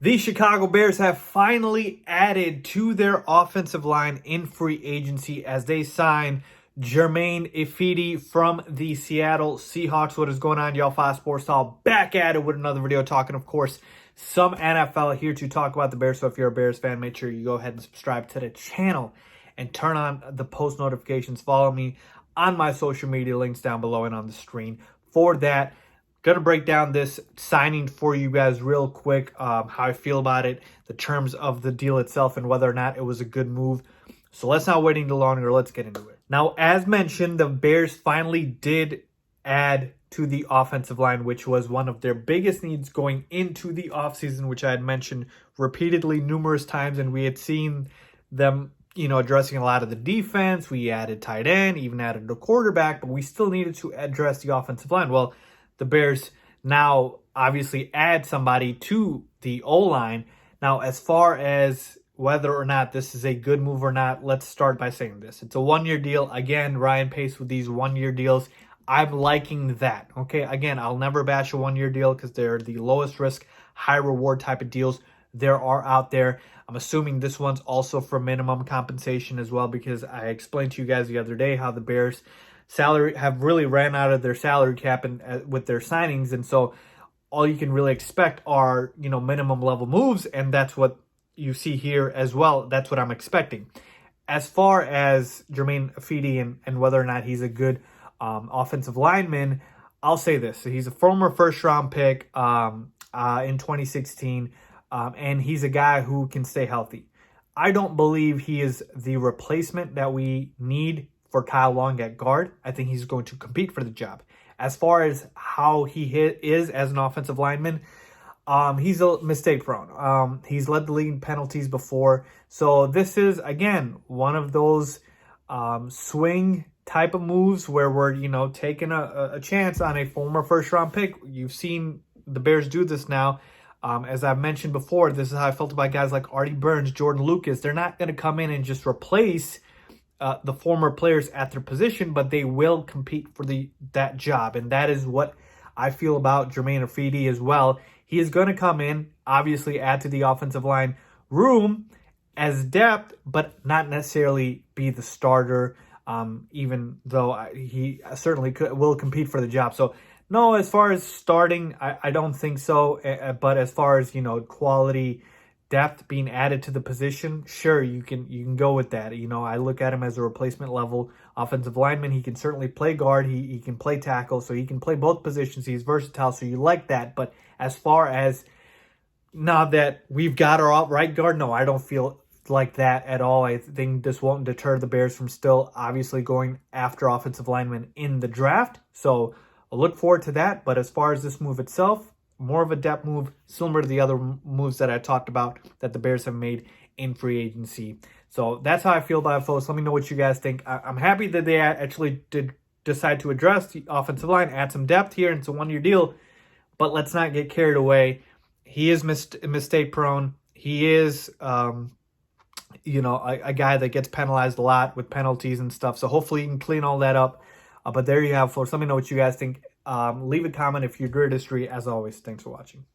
The Chicago Bears have finally added to their offensive line in free agency as they sign Germain Ifedi from the Seattle Seahawks. What is going on, y'all? Fox Sports Talk back at it with another video talking, of course, some NFL here to talk about the Bears. So if you're a Bears fan, make sure you go ahead and subscribe to the channel and turn on the post notifications. Follow me on my social media links down below and on the screen for that. Going to break down this signing for you guys real quick, how I feel about it, the terms of the deal itself, and whether or not it was a good move. So let's not wait any longer. Let's get into it. Now, as mentioned, the Bears finally did add to the offensive line, which was one of their biggest needs going into the offseason, which I had mentioned repeatedly numerous times, and we had seen them, addressing a lot of the defense. We added tight end, even added a quarterback, but we still needed to address the offensive line. Well, the Bears now obviously add somebody to the O-line. Now, as far as whether or not this is a good move or not, let's start by saying this. It's a one-year deal. Again, Ryan Pace with these one-year deals. I'm liking that. Okay, again, I'll never bash a one-year deal because they're the lowest risk, high reward type of deals there are out there. I'm assuming this one's also for minimum compensation as well, because I explained to you guys the other day how the Bears have really ran out of their salary cap and with their signings, and so all you can really expect are minimum level moves, and that's what you see here as well. That's what I'm expecting. As far as Germain Ifedi and whether or not he's a good offensive lineman, I'll say this: he's a former first-round pick in 2016, and he's a guy who can stay healthy. I don't believe he is the replacement that we need for Kyle Long at guard. I think he's going to compete for the job. As far as how he is as an offensive lineman, he's a mistake prone. He's led the league in penalties before. So this is, again, one of those swing type of moves where we're, taking a chance on a former first-round pick. You've seen the Bears do this now. As I've mentioned before, this is how I felt about guys like Artie Burns, Jordan Lucas. They're not going to come in and just replace the former players at their position, but they will compete for that job. And that is what I feel about Germain Ifedi as well. He is going to come in, obviously add to the offensive line room as depth, but not necessarily be the starter, even though he certainly will compete for the job. So, no, as far as starting, I don't think so. But as far as, quality depth being added to the position, sure, you can go with that. I look at him as a replacement level offensive lineman. He can certainly play guard. He can play tackle, so he can play both positions. He's versatile, so you like that. But as far as now that we've got our right guard, no, I don't feel like that at all. I think this won't deter the Bears from still obviously going after offensive linemen in the draft. So I'll look forward to that. But as far as this move itself, more of a depth move, similar to the other moves that I talked about that the Bears have made in free agency. So that's how I feel about it, folks. Let me know what you guys think. I'm happy that they actually did decide to address the offensive line, add some depth here, and it's a one-year deal. But let's not get carried away. He is mistake prone. He is, a guy that gets penalized a lot with penalties and stuff. So hopefully you can clean all that up. But there you have, folks. Let me know what you guys think. Leave a comment if you agree or disagree. As always, thanks for watching.